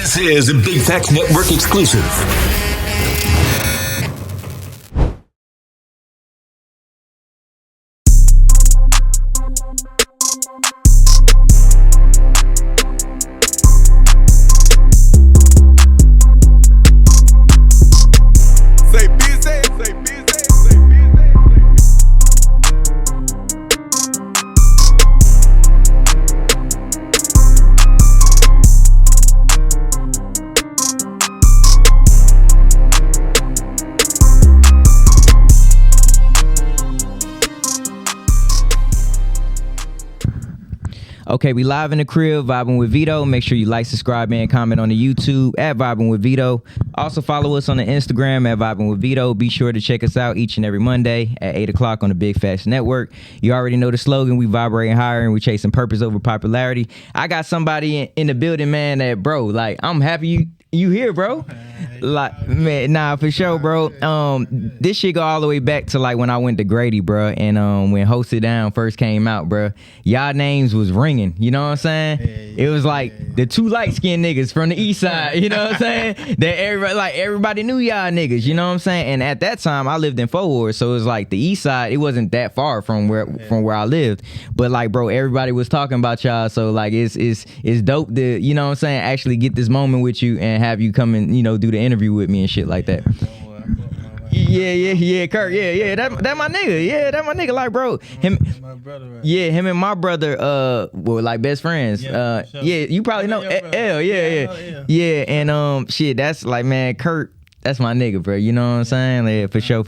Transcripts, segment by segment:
This is a Big Facts Network exclusive. Okay, we live in the crib, Vibin Wit Veto. Make sure you like, subscribe, and comment on the YouTube at Vibin Wit Veto. Also follow us on the Instagram at Vibin Wit Veto. Be sure to check us out each and every Monday at 8 o'clock on the Big Facts Network. You already know the slogan, we vibrating higher and we chasing purpose over popularity. I got somebody in the building, man, that, bro, like, I'm happy you here, bro. Like, man, nah, for sure, bro. This shit go all the way back to like when I went to Grady, bro, and when Hold It Down first came out, bro. Y'all names was ringing, you know what I'm saying? It was like the two light skinned niggas from the east side, you know what I'm saying? That everybody knew y'all niggas, you know what I'm saying? And at that time, I lived in Fort Worth, so it was like the east side. It wasn't that far from where I lived, but like, bro, everybody was talking about y'all, so like it's dope to, you know what I'm saying, actually get this moment with you and have you come and, you know, do the interview with me and shit like that. Yeah, Kurt, yeah, that my nigga, yeah, that my nigga, like, bro, him, my brother, right? Yeah, him and my brother, were like best friends. Yeah, sure. Yeah, you probably know L, yeah, and shit, that's like, man, Kurt, that's my nigga, bro. You know what I'm saying? Yeah, for sure.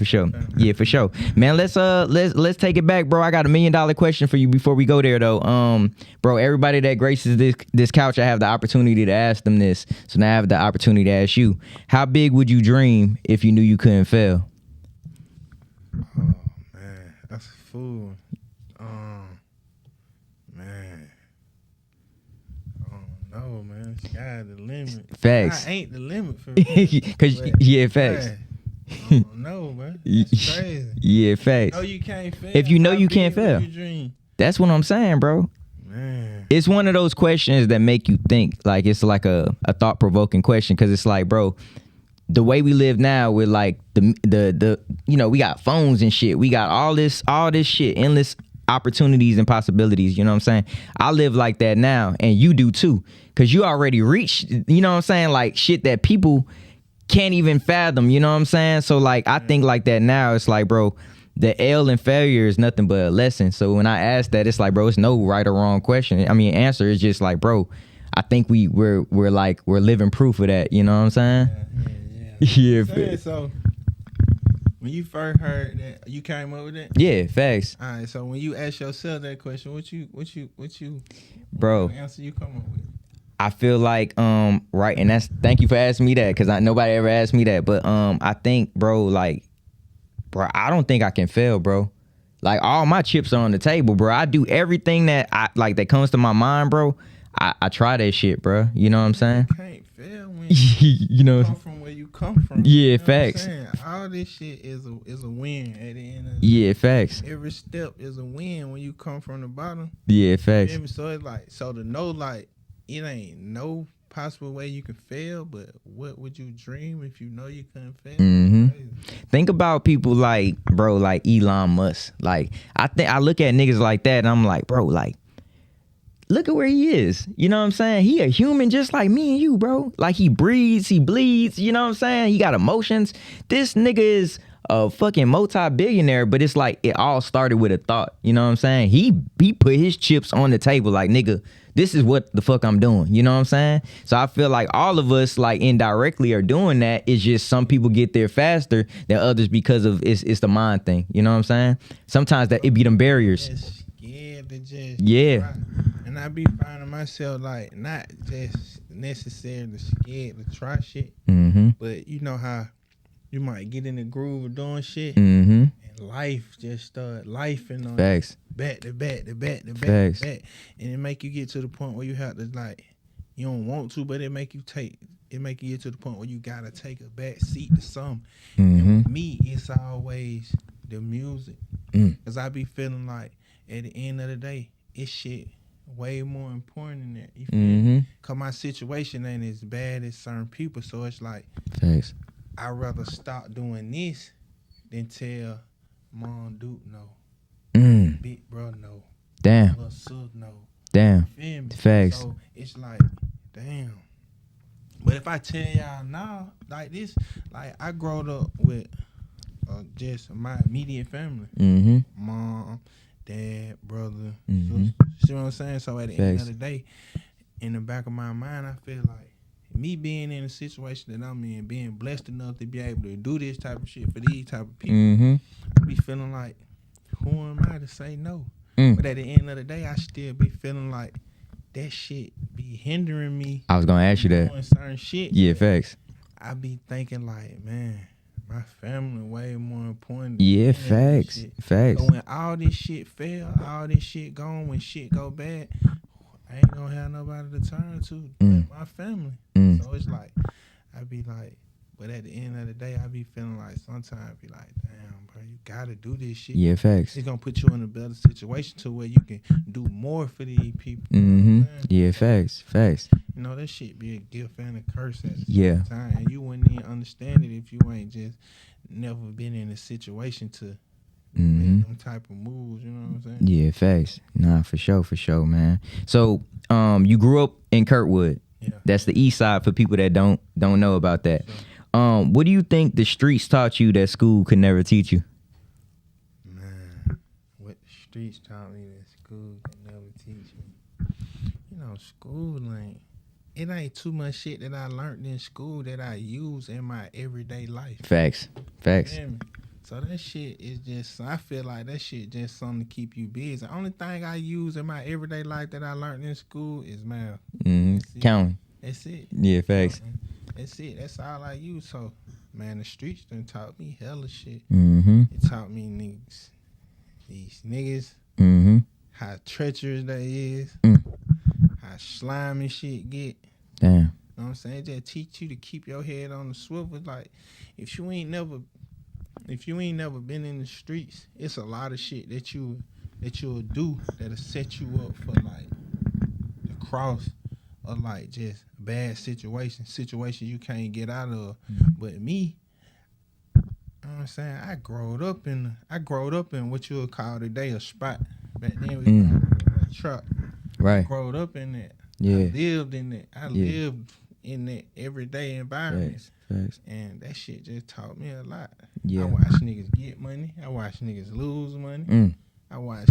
Yeah, for sure. Man, let's take it back, bro. I got $1 million question for you before we go there, though. Bro, everybody that graces this couch, I have the opportunity to ask them this. So now I have the opportunity to ask you: how big would you dream if you knew you couldn't fail? Oh man, that's a fool. Man. No, man, sky's the limit. Facts. I ain't the limit for me. Cause yeah, facts. Man, I don't know, man. That's crazy. Yeah, facts. No, you can't fail. If you know you can't fail, that's what I'm saying, bro. Man, it's one of those questions that make you think. Like, it's like a thought provoking question, because it's like, bro, the way we live now with like the you know, we got phones and shit. We got all this shit, endless opportunities and possibilities, you know what I'm saying? I live like that now, and you do too, because you already reached, you know what I'm saying, like shit that people can't even fathom, you know what I'm saying? So like, I think like that now. It's like, bro, the L in failure is nothing but a lesson. So when I ask that, it's like, bro, it's no right or wrong question. I mean, answer is just like, bro, I think we're living proof of that, you know what I'm saying? Yeah. So when you first heard that, you came up with that? Yeah, facts. All right, so when you ask yourself that question, what you bro, answer you come up with? I feel like right, and thank you for asking me that, because nobody ever asked me that, but I think, bro, like, bro, I don't think I can fail, bro. Like, all my chips are on the table, bro. I do everything that that comes to my mind, bro. I try that shit, bro. You know what I'm saying? You can't fail when you know, come from where you come from. Yeah, you know facts. All this shit is a win at the end of the day. Facts. Every step is a win when you come from the bottom. Yeah, facts. So it's like, so to know, like, it ain't no possible way you can fail, but what would you dream if you know you couldn't fail? Mm-hmm. Think about people like, bro, like Elon Musk. Like, I look at niggas like that and I'm like, bro, like, look at where he is. You know what I'm saying? He a human just like me and you, bro. Like, he breathes, he bleeds, you know what I'm saying? He got emotions. This nigga is a fucking multi-billionaire, but it's like it all started with a thought. You know what I'm saying? He put his chips on the table like, nigga, this is what the fuck I'm doing. You know what I'm saying? So I feel like all of us, like, indirectly are doing that. It's just some people get there faster than others because of it's the mind thing. You know what I'm saying? Sometimes that it be them barriers. Yeah. And I be finding myself like not just necessarily scared to try shit, but you know how you might get in the groove of doing shit, and life just start lifing on Facts. Back to back, and it make you get to the point where you have to, like, you don't want to, but it make you get to the point where you gotta take a back seat to something. And with me, it's always the music, cause I be feeling like at the end of the day, it's shit way more important than that. You feel me? Cause my situation ain't as bad as certain people, so it's like, Thanks. I'd rather stop doing this than tell Mom Duke no, Big Bro no, Damn. little sis no. Damn. You feel me? Facts. So it's like, damn. But if I tell y'all now, like this, like I growed up with just my immediate family, mom, dad, brother, sister. See what I'm saying? So at the end of the day, in the back of my mind, I feel like me being in a situation that I'm in, being blessed enough to be able to do this type of shit for these type of people, I be feeling like, who am I to say no? But at the end of the day, I still be feeling like that shit be hindering me. I was gonna ask you that. Doing certain shit. Yeah, facts. I be thinking like, man, my family way more important. Yeah, facts. Facts. So when all this shit fail, all this shit gone, when shit go bad, I ain't gonna have nobody to turn to but my family. So it's like, I be like, but at the end of the day, I be feeling like sometimes I be like, damn, bro, you gotta do this shit. Yeah, facts. It's gonna put you in a better situation to where you can do more for these people. Yeah, facts. Facts. You know, that shit be a gift and a curse at the Yeah. same time. And you wouldn't even understand it if you ain't just never been in a situation to make them type of moves, you know what I'm saying? Yeah, facts. Nah, for sure, man. So, you grew up in Kirkwood. Yeah. That's the east side for people that don't know about that. Sure. What do you think the streets taught you that school could never teach you? Man, what the streets taught me that school could never teach me. You know, school it ain't too much shit that I learned in school that I use in my everyday life. Facts. Facts. You feel me? So that shit is just, I feel like that shit just something to keep you busy. The only thing I use in my everyday life that I learned in school is math. Counting. That's it. Yeah, facts. That's it. That's all I use. So, man, the streets done taught me hella shit. It taught me these niggas, how treacherous they is, how slimy shit get. Damn. You know what I'm saying? It just teach you to keep your head on the swivel. Like, if you ain't never been in the streets, it's a lot of shit that you'll do that'll set you up for like the cross of like just bad situations you can't get out of. But me, you know what I'm saying, I growed up in what you would call today a spot. Back then we called it a truck. Right. I growed up in that. Yeah. I lived in that. I lived in that everyday environment. Facts. And that shit just taught me a lot. Yeah. I watch niggas get money. I watch niggas lose money. I watch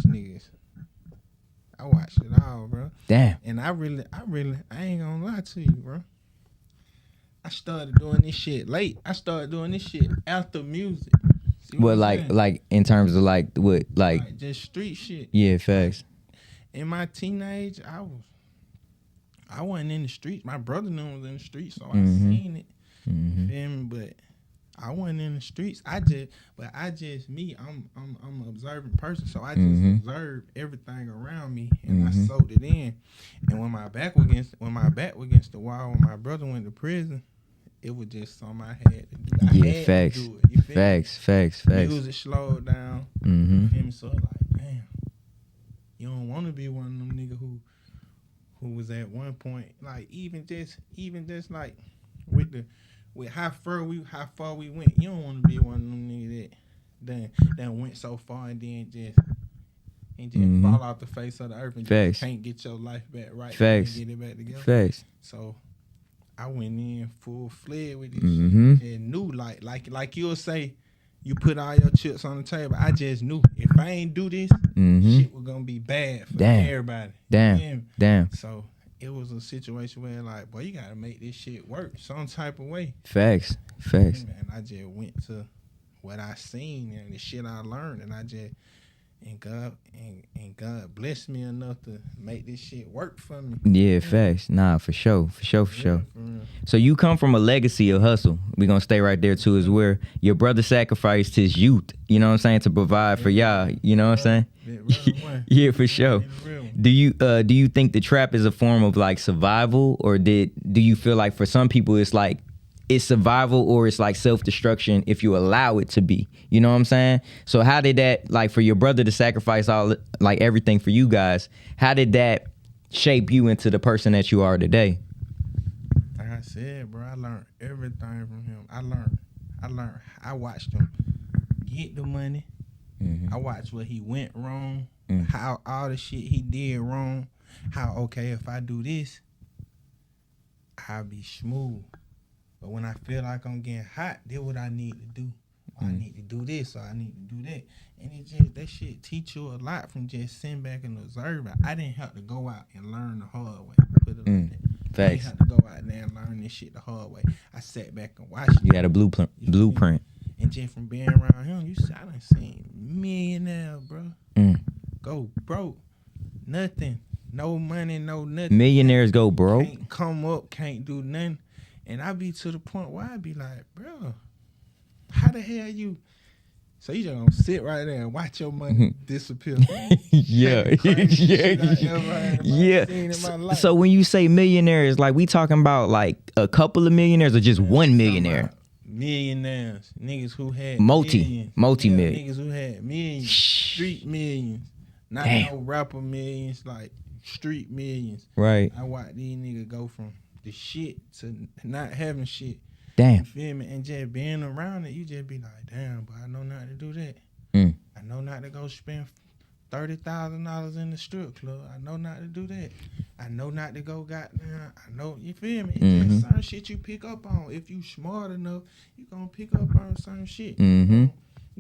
it all, bro. Damn. And I ain't gonna lie to you, bro. I started doing this shit late. I started doing this shit after music. See What, I'm saying? like in terms of like what, like just street shit. yeah, facts. In my teenage, I wasn't in the streets. My brother knew I was in the streets, so I seen it. You feel me? But I wasn't in the streets. I'm an observant person, so I just observed everything around me and I soaked it in. And when my back was against the wall, when my brother went to prison, it was just something I had to do. I had facts. to do it. You feel Facts. me? Music slowed down. You feel me? So like, damn, you don't want to be one of them niggas who was at one point like even just like with how far we went. You don't want to be one of them niggas that went so far and then just fall off the face of the earth and just can't get your life back right. Facts. And get it back together. Facts. So I went in full fledged with this shit and knew like you'll say, you put all your chips on the table. I just knew if I ain't do this, shit was gonna be bad for everybody. Damn. So it was a situation where like, boy, you gotta make this shit work some type of way. Facts. And I just went to what I seen and the shit I learned, and I just God blessed me enough to make this shit work for me. Yeah, facts. Nah, for sure. Yeah, for real. So you come from a legacy of hustle. We're gonna stay right there too, is where your brother sacrificed his youth, you know what I'm saying, to provide for y'all. You know what I'm saying? Yeah, for sure. Do you think the trap is a form of like survival, or do you feel like for some people it's like it's survival or it's like self-destruction if you allow it to be? You know what I'm saying? So how did that, like for your brother to sacrifice all, like everything for you guys, how did that shape you into the person that you are today? Like I said, bro, I learned everything from him. I watched him get the money. Mm-hmm. I watched what he went wrong, Mm. how all the shit he did wrong, how, okay, if I do this, I'll be smooth. But when I feel like I'm getting hot, that's what I need to do. I need to do this, or I need to do that. And it just, that shit teach you a lot from just sitting back and observing. I didn't have to go out and learn the hard way. Put it like that. I didn't have to go out there and learn this shit the hard way. I sat back and watched it. You had a blueprint. And just from being around him, I done seen millionaires, bro. Go broke. Nothing. No money, no nothing. Millionaires go broke. Can't come up, can't do nothing. And I be to the point where I be like, bro, how the hell you? So you just gonna sit right there and watch your money disappear? Yeah. So when you say millionaires, like we talking about like a couple of millionaires or just one millionaire? Millionaires, niggas who had multi-million, niggas who had millions, street millions, not no rapper millions, like street millions. Right. I watch these niggas go from the shit to not having shit. Damn. You feel me? And just being around it, you just be like, damn, but I know not to do that. I know not to go spend $30,000 in the strip club. I know not to do that. I know not to go goddamn. I know, you feel me? It's just certain shit you pick up on. If you smart enough, you gonna pick up on certain shit. You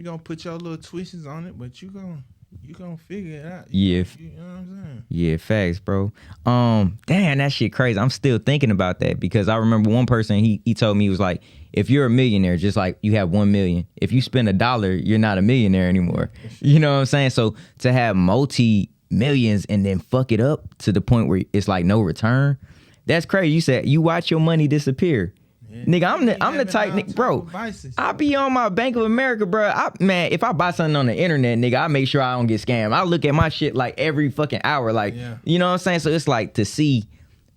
gonna put your little twists on it, but you gonna figure it out. You know what I'm saying? Yeah, facts, bro. Damn, that shit crazy. I'm still thinking about that because I remember one person, he told me, he was like, if you're a millionaire, just like you have 1 million, if you spend $1, you're not a millionaire anymore. You know what I'm saying? So to have multi-millions and then fuck it up to the point where it's like no return, that's crazy. You said you watch your money disappear. Yeah. Nigga, I'm the type, nigga, bro. I be on my Bank of America, bro. Man, if I buy something on the internet, nigga, I make sure I don't get scammed. I look at my shit like every fucking hour, like, you know what I'm saying? So it's like to see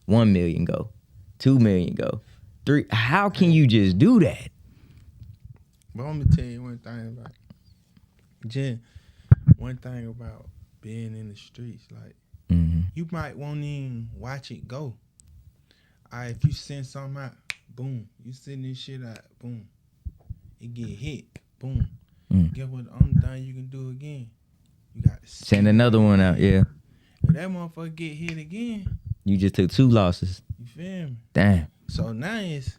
1 million go, 2 million go, 3. How can you just do that? But I'm gonna tell you one thing about Jen. One thing about being in the streets, like you might won't even watch it go. If you send something out, boom. You send this shit out, boom. It get hit, boom. Guess what? The only thing you can do again, you got to send another one out, yeah. If that motherfucker get hit again, you just took 2 losses. You feel me? Damn. So now it's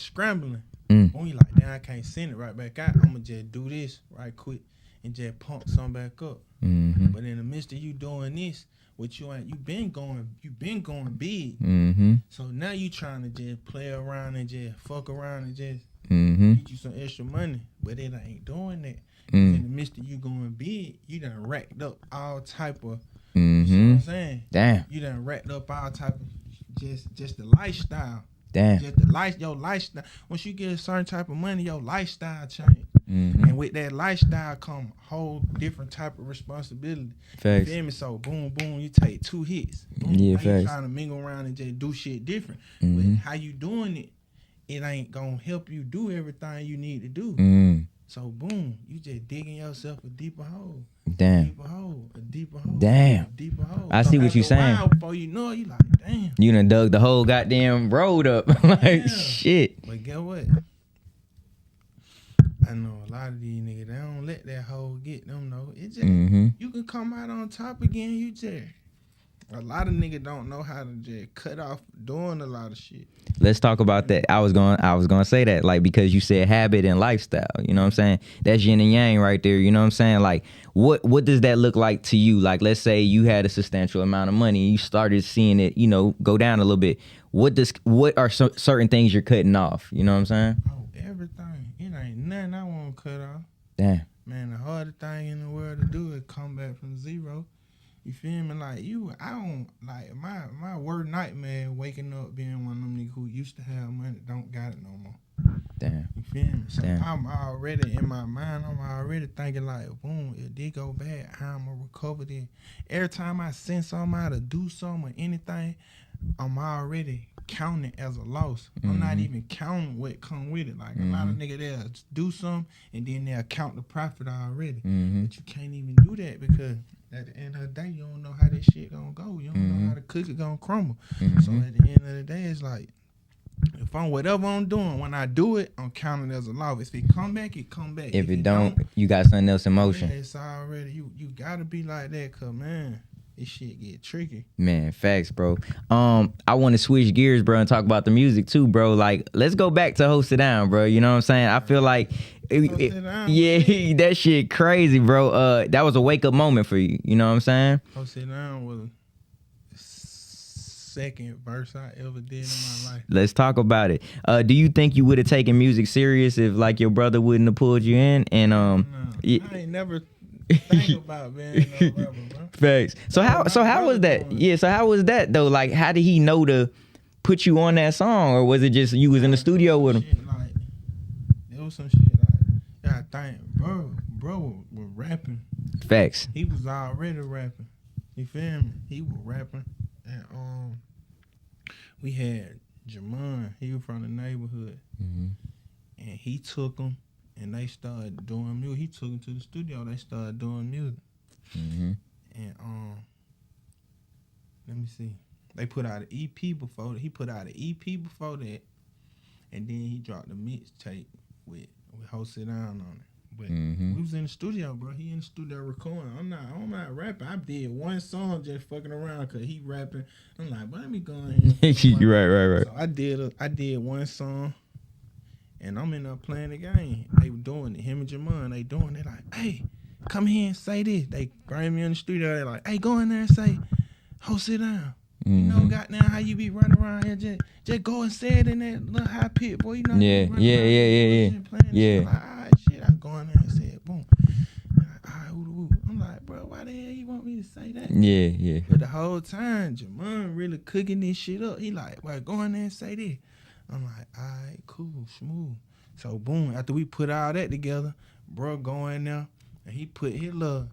scrambling. Boom, you like, damn, I can't send it right back out. I'm gonna just do this right quick and just pump some back up. But in the midst of you doing this, what you been going big. So now you trying to just play around and just fuck around and just get you some extra money, but it ain't doing that. In the midst of you going big, you done racked up all type of. You know what I'm saying? Damn. You done racked up all type of just the lifestyle. Damn. Just your lifestyle. Once you get a certain type of money, your lifestyle change. And with that lifestyle come a whole different type of responsibility. Facts. You feel me? So boom, boom, you take 2 hits. Boom, yeah, now facts. You trying to mingle around and just do shit different. But how you doing it, it ain't gonna help you do everything you need to do. So boom, you just digging yourself a deeper hole. Damn. A deeper hole. Damn. A deeper hole. I see what you saying. Before you know it, you like, damn. You done dug the whole goddamn road up. Like, shit. But guess what? I know a lot of these niggas, they don't let that hole get them, though. It just, you can come out on top again, you just. A lot of niggas don't know how to just cut off doing a lot of shit. Let's talk about that. I was gonna say that, like, because you said habit and lifestyle. You know what I'm saying? That's yin and yang right there. You know what I'm saying? Like, what does that look like to you? Like, let's say you had a substantial amount of money and you started seeing it, go down a little bit. What are certain things you're cutting off? You know what I'm saying? Oh, everything. It ain't nothing I want to cut off. Damn. Man, the hardest thing in the world to do is come back from zero. You feel me? Like I don't like my worst nightmare waking up being one of them niggas who used to have money, don't got it no more. Damn. You feel me? So Damn. I'm already in my mind, I'm already thinking like, boom, if this go bad, how I'm gonna recover this. Every time I send somebody to do something or anything, I'm already counting it as a loss. I'm not even counting what come with it. Like a lot of niggas they'll do something and then they'll count the profit already. But you can't even do that because at the end of the day, you don't know how this shit gonna go. You don't know how the cookie gonna crumble. So at the end of the day, it's like, if I'm whatever I'm doing, when I do it, I'm counting as a loss. If it come back, it come back. If it don't, you got something else in motion. Yeah, it's already you gotta be like that, cause man, this shit get tricky. Man, facts, bro. I want to switch gears, bro, and talk about the music too, bro. Like, let's go back to Hold It Down, bro. You know what I'm saying? I feel like, yeah, that shit crazy, bro. That was a wake up moment for you. You know what I'm saying? Hold It Down was the second verse I ever did in my life. Let's talk about it. Do you think you would have taken music serious if like your brother wouldn't have pulled you in? And I ain't never think about being no rapper, bro. Facts. So how was that? Yeah. So how was that though? Like, how did he know to put you on that song, or was it just you was in the studio with him? Like, there was some shit like, I think, bro was rapping. Facts. He was already rapping. You feel me? He was rapping, and we had Jerome. He was from the neighborhood, and he took him. And they started doing music. He took him to the studio. They started doing music. And let me see. They put out an EP before that. He put out an EP before that, and then he dropped a mixtape with Hold It Down on it. But we was in the studio, bro. He in the studio recording. I'm not rapping. I did one song just fucking around because he rapping. I'm like, but let me go in here. Right. So I did one song. And I'm in there playing the game. They were doing it. Him and Jerome, they doing it. They like, hey, come here and say this. They bring me in the studio. They like, hey, go in there and say, Hold It Down. You know, goddamn, how you be running around here. Just go and say it in that little high pitch, boy. You know, yeah. Like, all right, shit. I go in there and say it. Boom. Like, all right, ooh. I'm like, bro, why the hell you want me to say that? Yeah. But the whole time, Jerome really cooking this shit up. He like, well, go in there and say this. I'm like, all right, cool, smooth. So boom, after we put all that together, bro go in there and he put his love.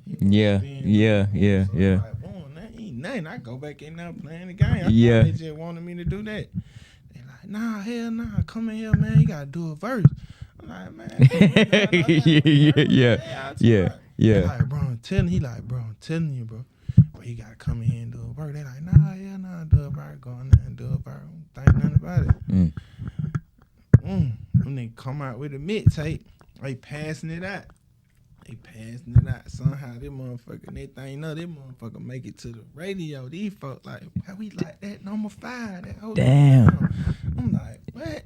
Yeah. So like, boom, that ain't nothing. I go back in there playing the game. I thought they just wanted me to do that. They like, nah, hell nah, come in here, man. You gotta do a verse. I'm like, man. Yeah. Like, bro, I'm telling you, bro. But you gotta come in here and do a verse. They like, nah, do a verse. Go in there and do a verse. Think nothing about it. Them niggas come out with a mixtape. They passing it out. Somehow this motherfucker, they think, no, this motherfucker make it to the radio. These folks like, how we like that number 5? That whole damn. I'm like, what?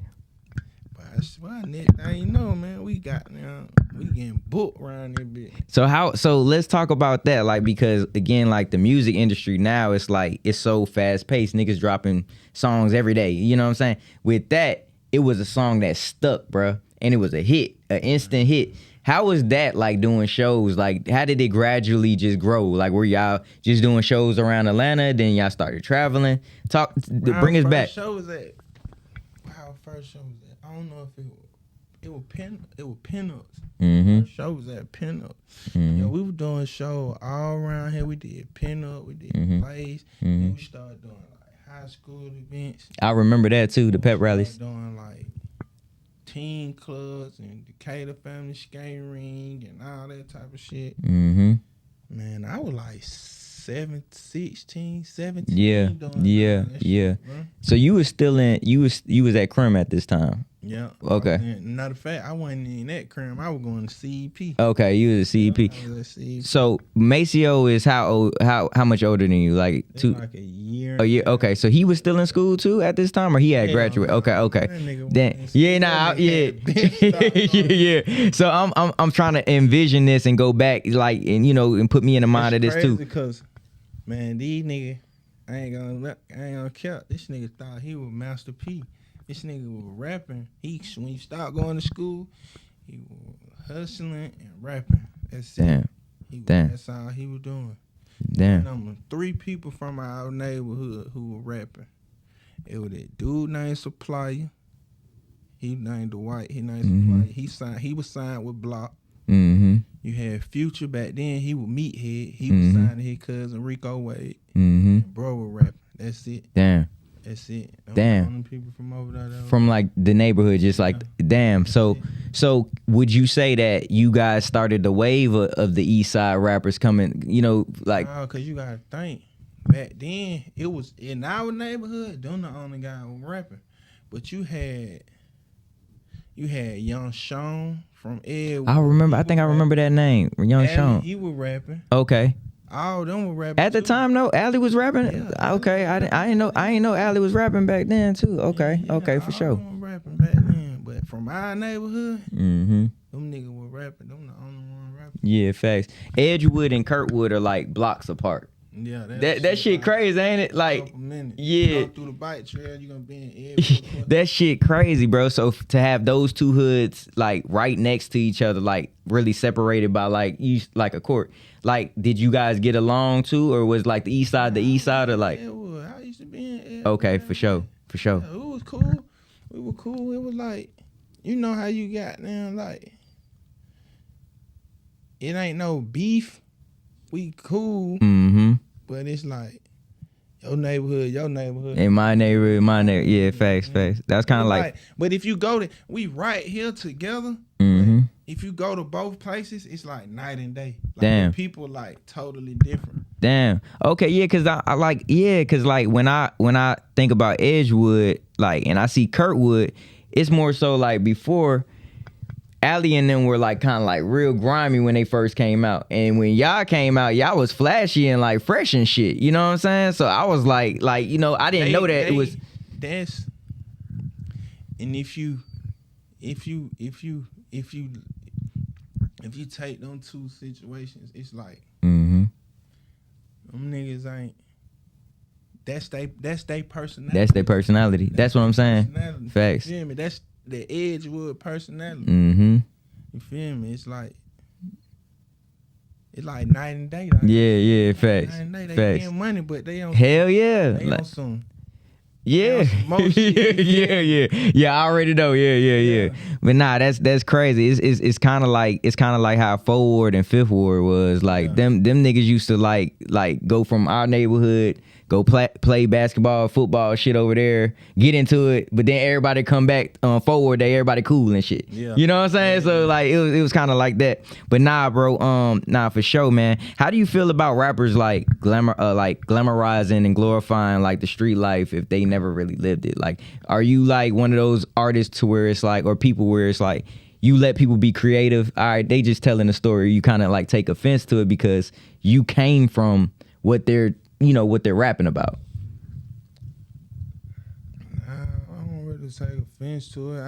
But I swear, next thing you know, man, we getting booked around this bitch. So let's talk about that, like, because again, like the music industry now, it's like it's so fast paced. Niggas dropping songs every day. You know what I'm saying? With that, it was a song that stuck, bro, and it was a hit, an instant hit. How was that like doing shows? Like, how did it gradually just grow? Like, were y'all just doing shows around Atlanta, then y'all started traveling? Bring us back. First show was at. I don't know if it was pinups. First show was at pinups. Yeah, we were doing shows all around here. We did pinup, we did plays, and we started doing like high school events. I remember that too, the pep rallies. Doing like teen clubs and Decatur Family Skating Ring and all that type of shit. Man, I was like 16, 17. Yeah. So you was still you was at Crim at this time. Yeah. Okay. Matter of fact, I wasn't in that Crim. I was going to CEP. Okay, you was a CEP. I was at CEP. So Maceo is how old? How much older than you? Like like a year. A year. Okay, so he was still in school too at this time, or he had graduated. Okay. Then yeah. So I'm trying to envision this and go back, like, and and put me in the mind of this too. Because man, these niggas, I ain't gonna care. This nigga thought he was Master P. This nigga was rapping. When he stopped going to school, he was hustling and rapping. That's it. That's all he was doing. Damn. 3 people from our neighborhood who were rapping. It was that dude named Supplier. He named Dwight. Supplier. He was signed with Block. You had Future back then. He was Meathead. He was signed to his cousin Rico Wade. And bro was rapping. That's it. Damn. That's it. Damn. People from over there. From like the neighborhood, just like damn. So So would you say that you guys started the wave of the East Side rappers coming? You know, like cause you gotta think. Back then, it was in our neighborhood. Them the only guy who was rapping, but you had Young Sean from Ed. I remember. I think I remember that name, Young Sean. He was rapping. Okay. All them were rapping At the too. time, no, Allie was rapping. Yeah, Okay, I didn't know Allie was rapping back then too. Okay, Yeah, okay, for all sure. them were rapping back then, but from our neighborhood, Mm-hmm. them niggas were rapping. Them the only one rapping. Yeah, facts. Edgewood and Kurtwood are like blocks apart. Yeah, That shit crazy, ain't it? Like, yeah. You go through the bike trail, you gonna be in Edgewood. That shit crazy, bro. So to have those two hoods like right next to each other, like really separated by like a court. Like, did you guys get along too, or was like the east side, or like? Edgewood. I used to be in Edgewood. Okay, for sure. Yeah, it was cool. We were cool. It was like, you know how you got now, like, it ain't no beef. We cool, Mm-hmm. but it's like your neighborhood. In my neighborhood, yeah, facts. That's kind of like, but if you go to, we right here together. mm-hmm. If you go to both places, it's like night and day. Like, Damn. the people like totally different. Damn. Okay, yeah, cause I like, yeah, cause like when I think about Edgewood, like, and I see Kurtwood, it's more so like before Allie and them were like kind of like real grimy when they first came out, and when y'all came out, y'all was flashy and like fresh and shit. You know what I'm saying? So I was like you know, I didn't know that it was. That's, and if you take them two situations, it's like, Mm-hmm. them niggas ain't. That's their personality. That's their personality. That's what I'm saying. Personality. Facts. You feel me? That's the Edgewood personality. Mm-hmm. You feel me? It's like night and day. Like, Yeah. Facts. night and day. They Facts. getting money, but they on Hell yeah. They Like, on some. yeah. More shit. Yeah. I already know. Yeah. But nah, that's crazy. It's kind of like how 4th Ward and 5th Ward was. Like them niggas used to like go from our neighborhood, go play basketball, football, shit over there, get into it, but then everybody come back forward, everybody cool and shit. Yeah. You know what I'm saying? So like it was kind of like that. But nah, bro, for sure, man. How do you feel about rappers like glamorizing and glorifying like the street life if they never really lived it? Like, are you like one of those artists to where it's like, or people where it's like, you let people be creative, all right, they just telling a story, you kind of like take offense to it because you came from what they're rapping about? I don't really take offense to it.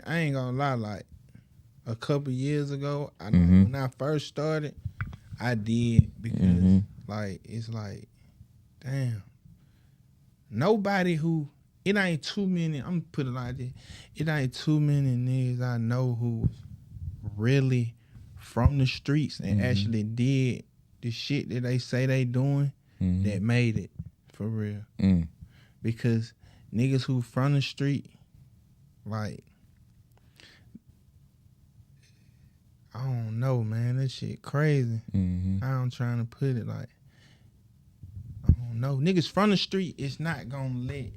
I ain't gonna lie. Like a couple years ago, when I first started, I did because like it's like, damn, nobody who. It ain't too many. I'm gonna put it like this. It ain't too many niggas I know who's really from the streets and actually did the shit that they say they doing. That made it for real. Because niggas who from the street, like, I don't know, man. That shit crazy. I'm trying to put it like, I don't know. Niggas from the street is not gonna let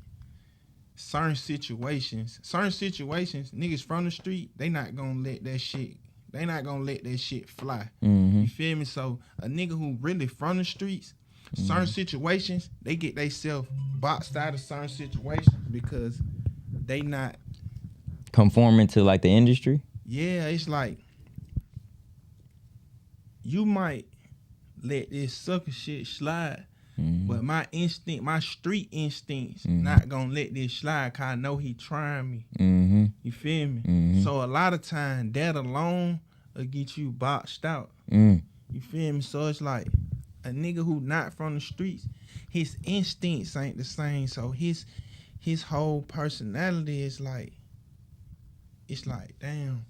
certain situations, niggas from the street, they not gonna let that shit fly. You feel me? So a nigga who really from the streets, certain situations, they get themselves boxed out of certain situations because they not conforming to like the industry. Yeah, it's like you might let this sucker shit slide, but my street instincts not gonna let this slide cause I know he trying me. You feel me? So a lot of time that alone will get you boxed out. You feel me? So it's like a nigga who not from the streets, his instincts ain't the same. So his whole personality is like, it's like, damn.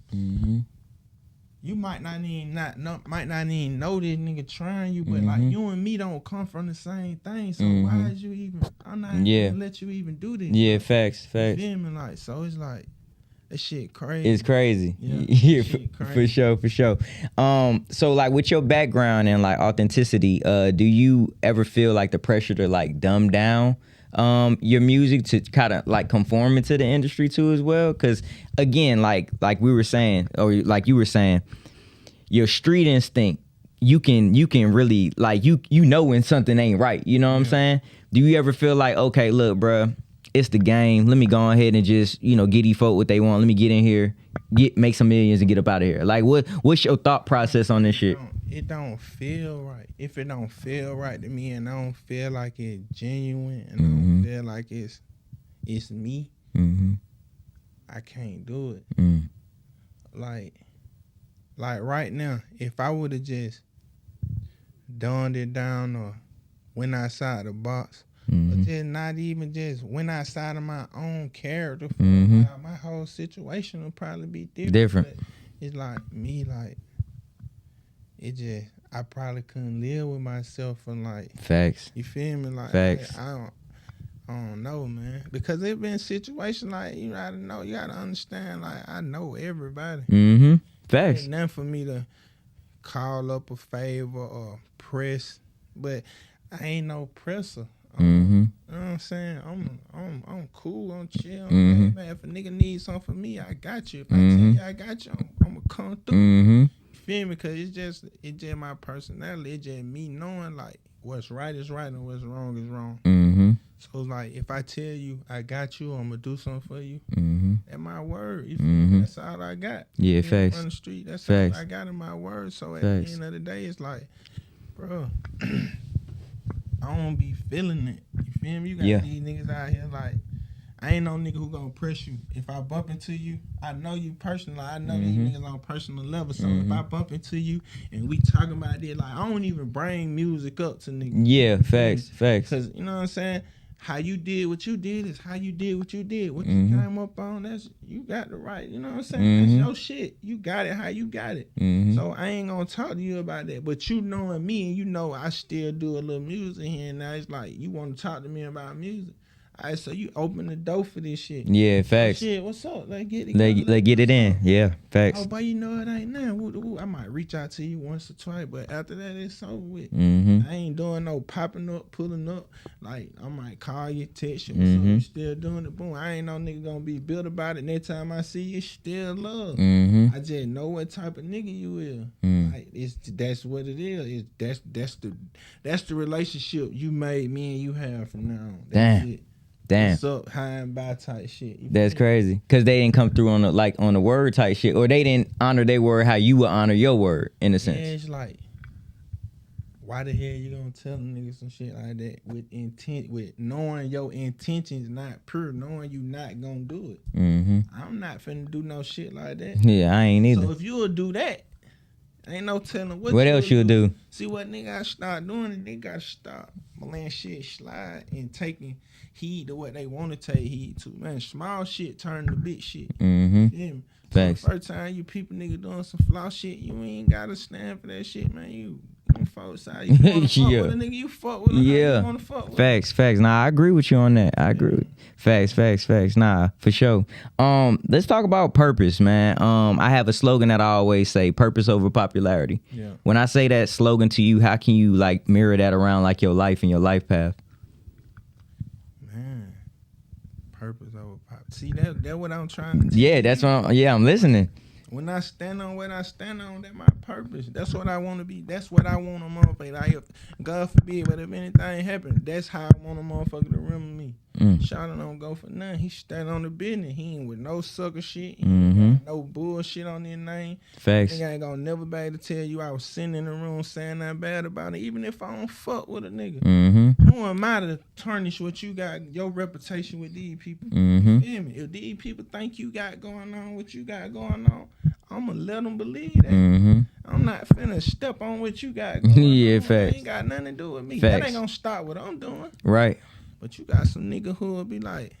You might not even know this nigga trying you, but like you and me don't come from the same thing. So why is you even? I'm not gonna let you even do this. Yeah, facts. You feel me? Like, so it's like that shit crazy. It's crazy. Yeah, crazy. For sure. So like with your background and like authenticity, do you ever feel like the pressure to like dumb down your music to kind of like conform into the industry too as well? Because again, like we were saying, or like you were saying, your street instinct, you can really like you know when something ain't right. You know what I'm saying? Do you ever feel like, okay, look, bruh, it's the game. Let me go ahead and just, get these folk what they want. Let me get in here, make some millions and get up out of here. Like, what's your thought process on this shit? It don't feel right. If it don't feel right to me and I don't feel like it's genuine and I don't feel like it's me, I can't do it. Like right now, if I would have just dumbed it down or went outside the box, but just not even just went outside of my own character, my whole situation would probably be different. But it's like me, like it just, I probably couldn't live with myself and like facts. You feel me? Like facts. I don't know, man. Because it been situations like you gotta understand. Like I know everybody. Facts. Ain't nothing for me to call up a favor or press, but I ain't no presser. You know what I'm saying? I'm cool, I'm chill. Man, if a nigga needs something from me, I got you. If I tell you I got you, I'm gonna come through. You feel me? Cause it's just my personality. It's just me knowing like what's right is right and what's wrong is wrong. So it's like if I tell you I got you, I'm gonna do something for you. That's my word. You feel me? That's all I got. Yeah, facts. On the street, that's facts. all I got in my word. So at facts. the end of the day, it's like, bro, I don't be feeling it. You feel me? You got these niggas out here like, I ain't no nigga who gonna press you. If I bump into you, I know you personally. I know these niggas on a personal level. So if I bump into you and we talking about it, like I don't even bring music up to niggas. Yeah, facts. Cause you know what I'm saying? How you did what you did is how you did what you did. What you came up on, that's you got the right. You know what I'm saying? That's your shit. You got it how you got it. So I ain't gonna talk to you about that. But you knowing me and you know I still do a little music here and now. It's like you want to talk to me about music. All right, so you open the door for this shit. Yeah, facts. Shit, what's up? Let's get it. Let's get it in. Yeah, facts. Oh, but you know it ain't nothing. I might reach out to you once or twice, but after that, it's over with. I ain't doing no popping up, pulling up. Like, I might call you, text you, what's up, you still doing it? Boom. I ain't no nigga gonna be built about it. Next time I see you, still love. I just know what type of nigga you is. Like, that's what it is. That's the relationship you made me and you have from now on. That's it. Damn. What's up, high and by type shit. That's crazy. Cause they didn't come through on the word type shit, or they didn't honor their word how you would honor your word in a sense. Yeah, it's like, why the hell you gonna tell them niggas some shit like that with intent, with knowing your intentions not pure, knowing you not gonna do it. I'm not finna do no shit like that. Yeah, I ain't either. So if you would do that, ain't no telling what else you'll do. See what nigga gotta start doing, and they gotta stop letting shit slide and taking heed to what they want to take heed to. Man, small shit turn to big shit. Yeah. So the first time you people nigga doing some flaw shit, you ain't gotta stand for that shit, man. You folks out. You wanna fuck with a nigga, you fuck with a nigga, you wanna fuck with Facts. Nah, I agree with you on that. I agree with Facts. Nah, for sure. Let's talk about purpose, man. I have a slogan that I always say, purpose over popularity. Yeah. When I say that slogan to you, how can you like mirror that around like your life and your life path? Man, purpose over pop. See, that's what I'm trying to tell Yeah, that's what I'm listening. When I stand on what I stand on, that's my purpose. That's what I want to be. That's what I want a motherfucker. Like, God forbid, but if anything happen, that's how I want a motherfucker to remember me. Shawty don't go for nothing. He stand on the business. He ain't with no sucker shit. He ain't got no bullshit on his name. Facts. Nigga ain't gonna never be able to tell you I was sitting in the room saying nothing bad about it, even if I don't fuck with a nigga. Who am I to tarnish what you got, your reputation with these people? You feel me? If these people think you got going on what you got going on, I'ma let them believe that. I'm not finna step on what you got going on. Facts. It ain't got nothing to do with me. Facts. That ain't gonna stop what I'm doing. Right. But you got some nigga who will be like,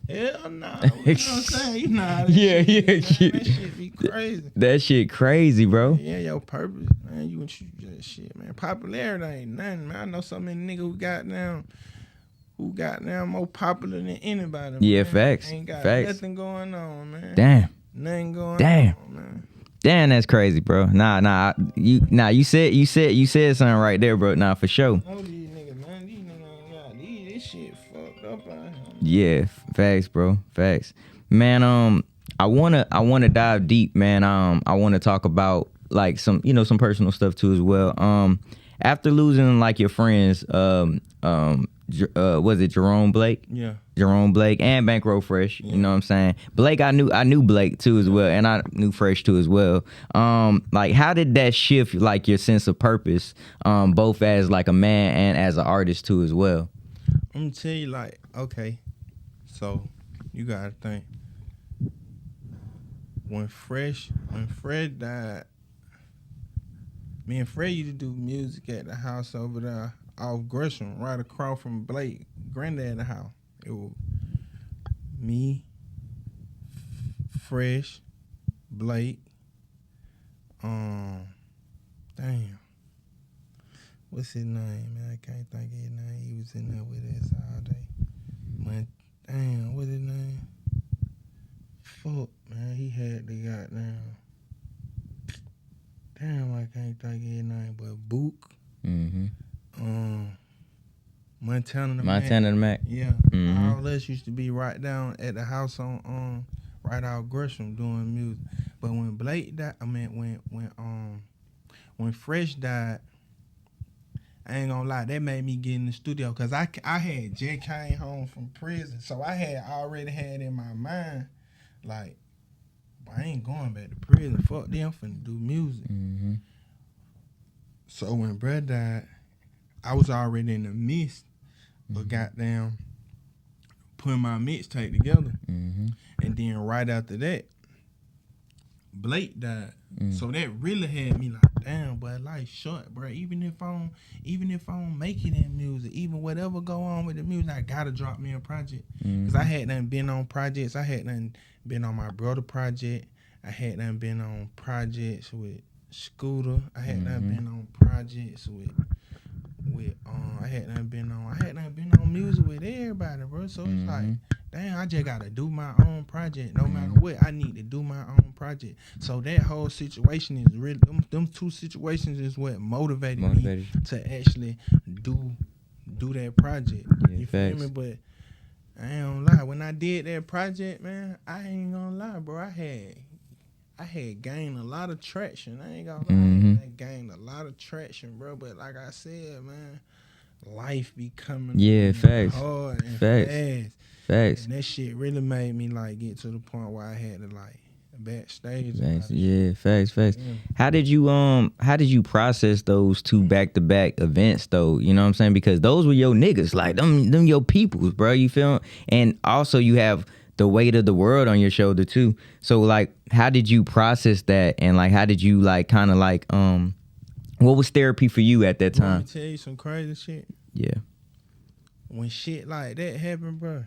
hell nah. You know what I'm saying? You know how that shit, that shit be crazy. That shit crazy, bro. Yeah, your purpose, man. You that shit, man. Popularity ain't nothing, man. I know so many niggas who got now more popular than anybody. Yeah, man. facts. Ain't got Facts. nothing going on, man. Damn. Nothing going Damn. on, man. Damn, that's crazy, bro. Nah. You said something right there, bro. Nah, for sure. Know these niggas, man. These niggas ain't got this shit fucked Yeah, facts, bro. Facts. Man, I wanna dive deep, man. I wanna talk about like some personal stuff too as well. After losing like your friends, was it Jerome Blake? Yeah. Jerome Blake and Bankroll Fresh. Yeah. You know what I'm saying? Blake, I knew Blake too as well, and I knew Fresh too as well. Like how did that shift like your sense of purpose, both as like a man and as an artist too as well? I'm gonna tell you, like, okay, so you gotta think. When Fred died, me and Fred used to do music at the house over there off Gresham, right across from Blake, granddad's house. It was me, Fresh, Blake, damn. What's his name, man? I can't think of his name. He was in there with us all day. Man, damn, what's his name? Fuck, man. He had the goddamn. Damn, I can't think of his name, but Book. Montana the Mac. Yeah. All us used to be right down at the house on right out Gresham doing music. But when Blake died, when Fresh died, I ain't gonna lie, that made me get in the studio because I had just came home from prison, so I had already had in my mind like, I ain't going back to prison. Fuck them, I'm finna do music. So when Brad died, I was already in the midst of goddamn putting my mixtape together. And then right after that, Blake died. So that really had me like, damn, but life short, bro. Even if I don't make it in music, even whatever go on with the music, I gotta drop me a project. Cause I had done been on projects. I had done been on my brother project. I had done been on projects with Scooter. I had done been on projects with I had done been on music with everybody, bro. So it's like, damn, I just gotta do my own project. No matter what, I need to do my own project. So that whole situation is really them two situations is what motivated me to actually do that project. Yeah, you feel me? But I ain't gonna lie, when I did that project, man, I ain't gonna lie, bro. I had gained a lot of traction. I ain't gonna lie, I gained a lot of traction, bro. But like I said, man, life be coming hard and fast. And that shit really made me like get to the point where I had to like backstage. Facts. Yeah. How did you process those two back-to-back events though? You know what I'm saying? Because those were your niggas, like them your peoples, bro. You feel? And also you have the weight of the world on your shoulder too. So like, how did you process that? And like, how did you like kind of like what was therapy for you at that time? Let me tell you some crazy shit. Yeah. When shit like that happen, bro,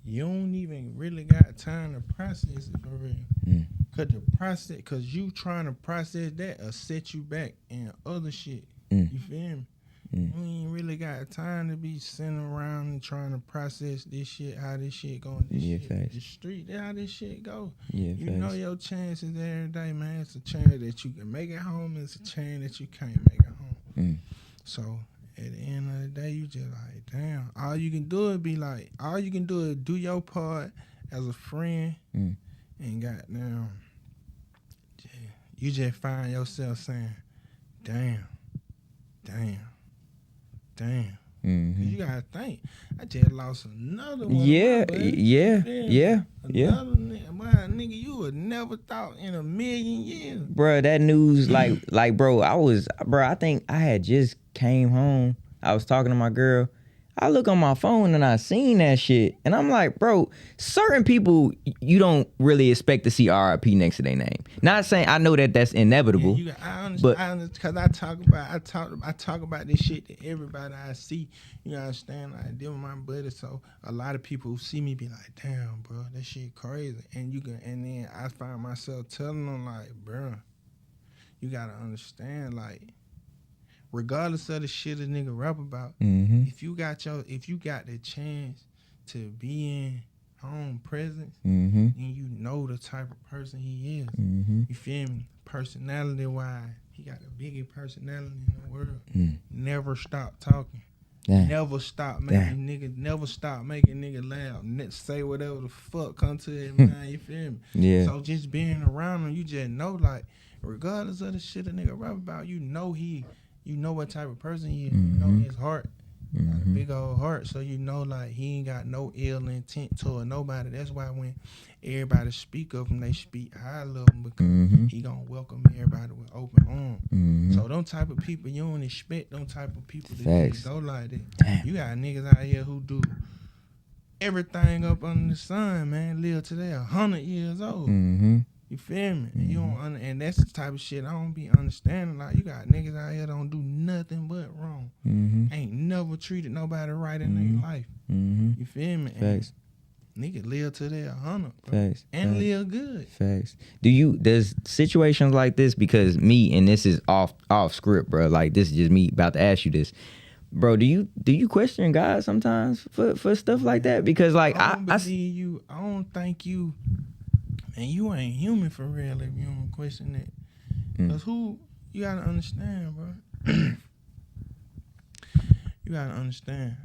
you don't even really got time to process it for real. Cause you trying to process that will set you back in other shit. You feel me? You ain't really got time to be sitting around and trying to process this shit, how this shit going. The street, how this shit go. You know your chances every day, man. It's a chance that you can make it home. It's a chance that you can't make it home. So at the end of the day, you just like, damn. All you can do is do your part as a friend, and goddamn, you just find yourself saying, damn. Cause you gotta think, I just lost another one. Yeah. Another nigga, you would never thought in a million years. Bro, that news, like, bro, I think I had just came home. I was talking to my girl. I look on my phone and I seen that shit. And I'm like, bro, certain people, you don't really expect to see RIP next to their name. Not saying, I know that that's inevitable. Yeah, I understand, because I talk about this shit to everybody I see. You understand? Like, I deal with my buddy, so a lot of people who see me be like, damn, bro, that shit crazy. And then I find myself telling them, like, bro, you gotta understand, like, regardless of the shit a nigga rap about, if you got the chance to be in home presence, then you know the type of person he is. You feel me? Personality wise, he got the biggest personality in the world. Never stop talking. Never stop making niggas laugh. Say whatever the fuck come to it, man. You feel me? Yeah. So just being around him, you just know, like, regardless of the shit a nigga rap about, you know what type of person he is. You know his heart. Got a big old heart, so you know, like, he ain't got no ill intent toward nobody. That's why when everybody speak of him, they speak high of him, because he gonna welcome everybody with open arms. So them type of people, you don't expect them type of people to just go like that. Damn. You got niggas out here who do everything up under the sun, man, live till they 100 years old. You feel me? You don't and that's the type of shit I don't be understanding. Like, you got niggas out here don't do nothing but wrong. Ain't never treated nobody right in their life. You feel me? Facts. Niggas live till they 100, bro. Facts. And live good. Facts. Does situations like this, because me, and this is off script, bro, like, this is just me about to ask you this, bro, do you question God sometimes for stuff like that? Because, like, I don't think you, and you ain't human for real if you don't question that. Because you gotta understand, bro. You gotta understand.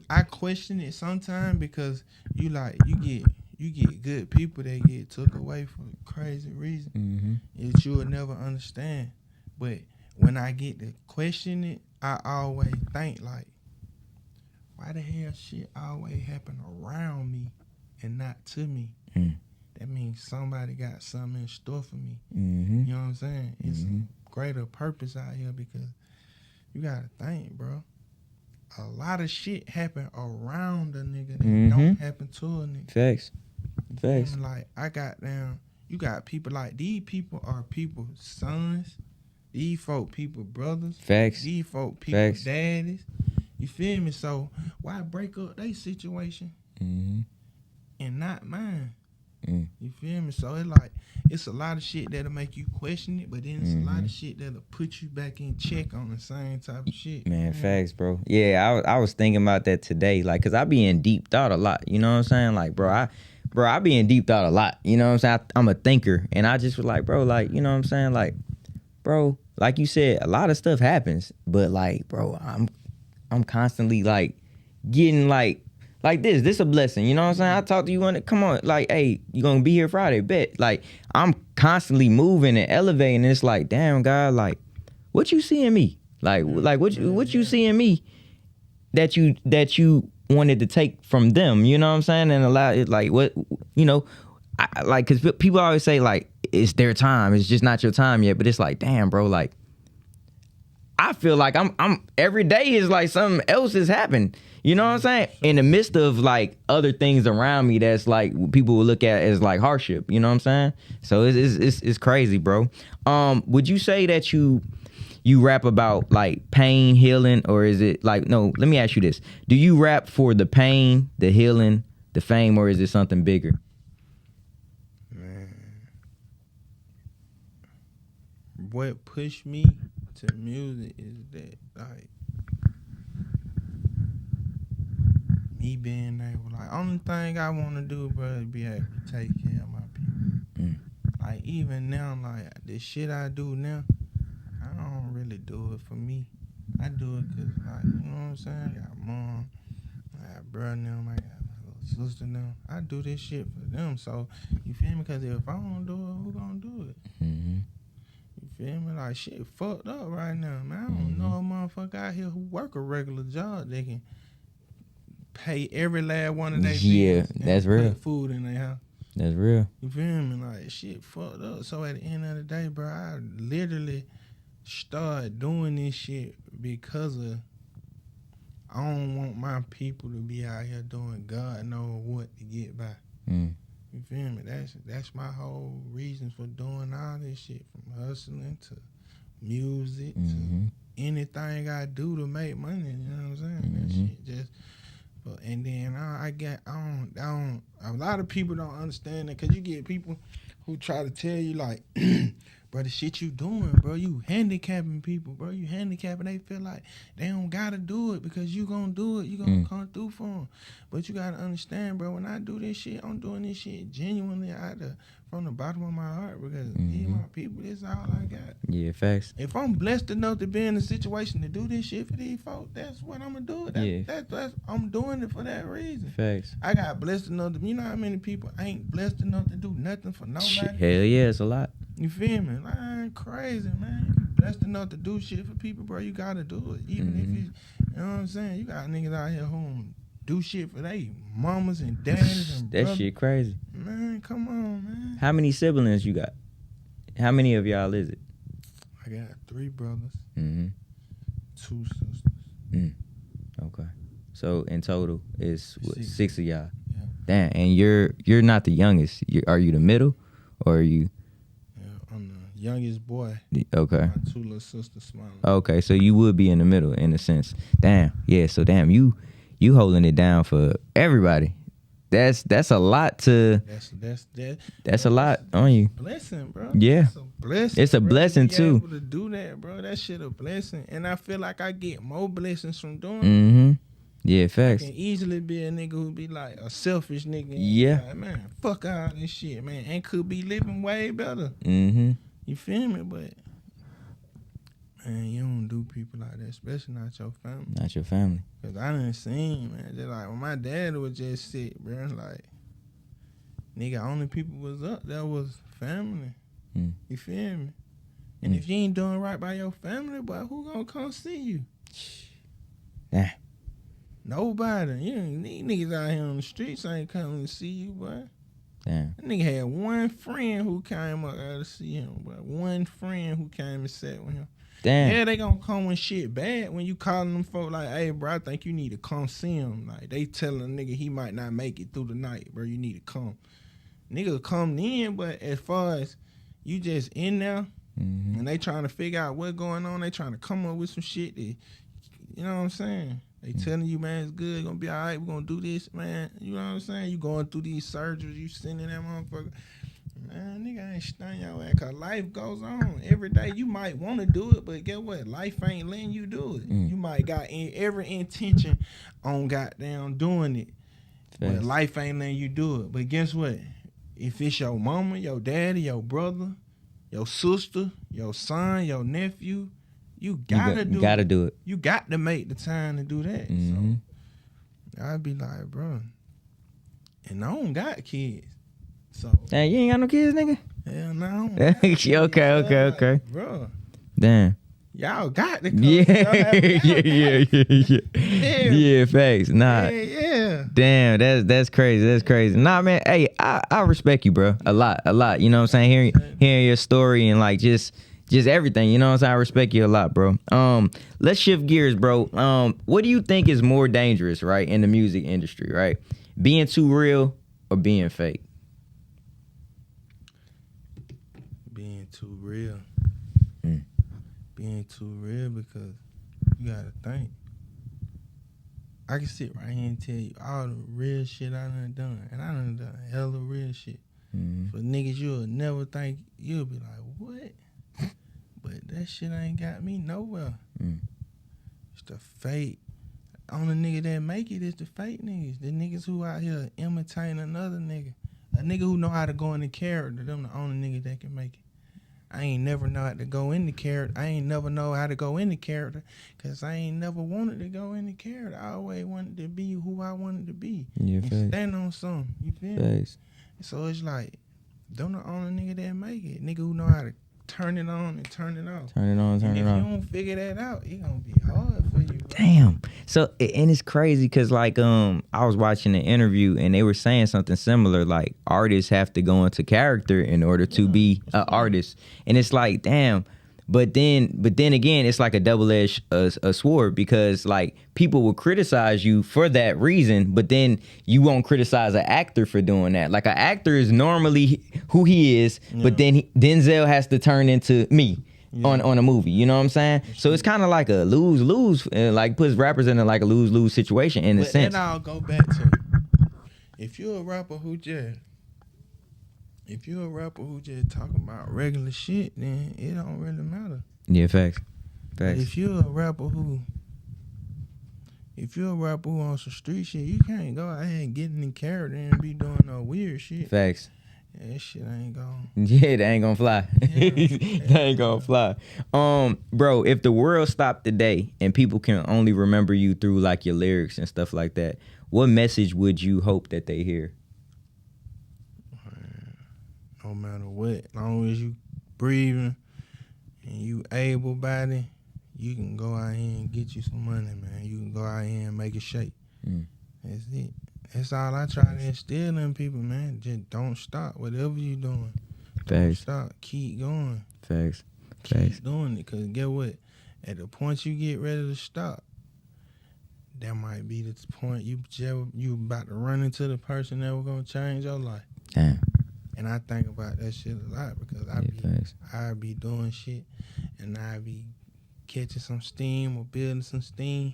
I question it sometimes, because you get good people that get took away for crazy reasons that you would never understand. But when I get to question it, I always think, like, why the hell shit always happen around me and not to me? That means somebody got something in store for me. You know what I'm saying? It's a greater purpose out here, because you gotta think, bro. A lot of shit happen around a nigga that don't happen to a nigga. Facts. And, like, you got people like, these people are people's sons. These folk people brothers. Facts. These folk people daddies. You feel me? So why break up their situation and not mine? You feel me? So it's a lot of shit that'll make you question it, but then it's a lot of shit that'll put you back in check on the same type of shit. Man, facts, bro. Yeah, I was thinking about that today, like, cause I be in deep thought a lot. You know what I'm saying? Like, bro, I be in deep thought a lot. You know what I'm saying? I'm a thinker, and I just was like, bro, like, you know what I'm saying? Like, bro, like you said, a lot of stuff happens, but, like, bro, I'm constantly, like, getting, like this a blessing, you know what I'm saying? I talk to you on it, come on, like, hey, you gonna be here Friday, bet. Like, I'm constantly moving and elevating, and it's like, damn, God, like, what you see in me? Like what you see in me that you wanted to take from them, you know what I'm saying? And allow it, like, what, you know, like, cause people always say, like, it's their time, it's just not your time yet, but it's like, damn, bro, like, I feel like I'm every day is like something else has happened. You know what I'm saying? In the midst of, like, other things around me that's, like, people will look at as, like, hardship. You know what I'm saying? So it's crazy, bro. Would you say that you rap about, like, pain, healing, or is it like, no, let me ask you this. Do you rap for the pain, the healing, the fame, or is it something bigger? Man, what pushed me to music is that, like, me being able, like, only thing I want to do, bro, is be able to take care of my people. Like, even now, like, the shit I do now, I don't really do it for me. I do it because, like, you know what I'm saying? I got mom, I got brother them, I got my little sister them. I do this shit for them. So, you feel me? Because if I don't do it, who gonna do it? You feel me? Like, shit fucked up right now, man. I don't know a motherfucker out here who work a regular job that can pay every last one of their bills. Yeah, that's real. Put food in their house. That's real. You feel me? Like, shit fucked up. So at the end of the day, bro, I literally started doing this shit because of, I don't want my people to be out here doing God knows what to get by. You feel me? That's my whole reason for doing all this shit, from hustling to music to anything I do to make money. You know what I'm saying? That shit just. But, and then I don't. A lot of people don't understand that, because you get people who try to tell you, like, bro, the shit you doing, bro, you handicapping people, bro. You handicapping. They feel like they don't gotta do it because you gonna do it. You gonna come through for them. But you gotta understand, bro. When I do this shit, I'm doing this shit genuinely from the bottom of my heart because these my people. This is all I got. Yeah, facts. If I'm blessed enough to be in a situation to do this shit for these folks, that's what I'm gonna do. That's I'm doing it for that reason. Facts. I got blessed enough to. You know how many people ain't blessed enough to do nothing for nobody? Hell yeah, it's a lot. You feel me? Like, I ain't crazy, man. You blessed enough to do shit for people, bro. You gotta do it. Even if you know what I'm saying? You got niggas out here who do shit for they mamas and daddies and that brothers. shit crazy. Man, come on, man. How many siblings you got? How many of y'all is it? I got 3 brothers, 2 sisters. Okay. So in total, it's 6 of y'all. Yeah. Damn, and you're not the youngest. Are you the middle, or are you? Yeah, I'm the youngest boy. Okay. My 2 little sisters smaller. Okay, so you would be in the middle in a sense. Damn. Yeah. So damn, you holding it down for everybody. That's a lot to. That's a lot on you. Blessing, bro. Yeah. It's a blessing. It's a blessing to be too. able to do that, bro. That shit a blessing, and I feel like I get more blessings from doing it. Mm-hmm. Yeah, I facts. can easily be a nigga who be like a selfish nigga. Yeah. Like, man, fuck all this shit, man, and could be living way better. Mm-hmm. You feel me? But man, you don't do people like that, especially not your family. Not your family. Cause I done seen, man, just like when my dad was just sick, bro, like, nigga, only people was up that was family. You feel me? And if you ain't doing right by your family, boy, who gonna come see you? Yeah. Nobody. You ain't, these niggas out here on the streets ain't coming to see you, boy. Damn. That nigga had one friend who came up there to see him, boy. One friend who came and sat with him. Damn. Yeah, they gonna come when shit bad. When you calling them folk like, hey, bro, I think you need to come see him. Like, they telling a nigga he might not make it through the night, bro. You need to come. Nigga come in, but as far as you just in there, and they trying to figure out what's going on, they trying to come up with some shit that, you know what I'm saying? They telling you, man, it's good, gonna be all right, we're gonna do this, man. You know what I'm saying? You going through these surgeries, you sending that motherfucker. Man, nigga ain't stunning your ass, cause life goes on. Every day you might want to do it, but guess what? Life ain't letting you do it. You might got every intention on goddamn doing it, but life ain't letting you do it. But guess what? If it's your mama, your daddy, your brother, your sister, your son, your nephew, you gotta do it. You got to make the time to do that. So I'd be like, bro, and I don't got kids. So Damn, you ain't got no kids, nigga? Hell no. Okay. Like, bro. Damn. Y'all got to come. Yeah, facts. Nah. Yeah. Damn, that's crazy. Nah, man. Hey, I respect you, bro. A lot. You know what I'm saying? Hearing your story and like just everything. You know what I'm saying? I respect you a lot, bro. Let's shift gears, bro. What do you think is more dangerous, right, in the music industry, right? Being too real or being fake? Being too real. Being too real because you gotta think. I can sit right here and tell you all the real shit I done. And I done hell of real shit. For niggas you'll never think, you'll be like, what? But that shit ain't got me nowhere. It's the fake. Only nigga that make it is the fake niggas. The niggas who out here imitating another nigga. A nigga who know how to go in the character, them the only nigga that can make it. I ain't never know how to go in the character. I ain't never know how to go in the character because I ain't never wanted to go in the character. I always wanted to be who I wanted to be. Yeah, and stand on something. You feel me? So it's like, them the only nigga that make it. Nigga who know how to turn it on and turn it off. Turn it on. If you don't figure that out, it gonna be hard for you, bro. Damn. So, and it's crazy because like I was watching an interview and they were saying something similar, like artists have to go into character in order to be an artist. And it's like, damn. But then again, it's like a double-edged sword because like people will criticize you for that reason, but then you won't criticize an actor for doing that. Like an actor is normally who he is, but then Denzel has to turn into me. On a movie, you know what I'm saying? So it's kind of like a lose-lose, and like puts rappers in like a lose-lose situation in a sense. Then I'll go back to, if you're a rapper who just If you're a rapper who just talking about regular shit, then it don't really matter. Yeah, facts. But if you're a rapper who on some street shit, you can't go out here and get in character and be doing no weird shit. Facts. Yeah, that shit ain't gonna. Yeah, that ain't gonna fly. Yeah. That ain't gonna fly. Bro, if the world stopped today and people can only remember you through like your lyrics and stuff like that, what message would you hope that they hear? No matter what, as long as you breathing and you able-bodied, you can go out here and get you some money, man. You can go out here and make it shake. That's it. That's all I try to instill in people, man. Just don't stop. Whatever you doing, don't stop. Keep going. Facts. Keep doing it. Because get what? At the point you get ready to stop, that might be the point you about to run into the person that was going to change your life. Damn. And I think about that shit a lot because I be doing shit and I be catching some steam or building some steam.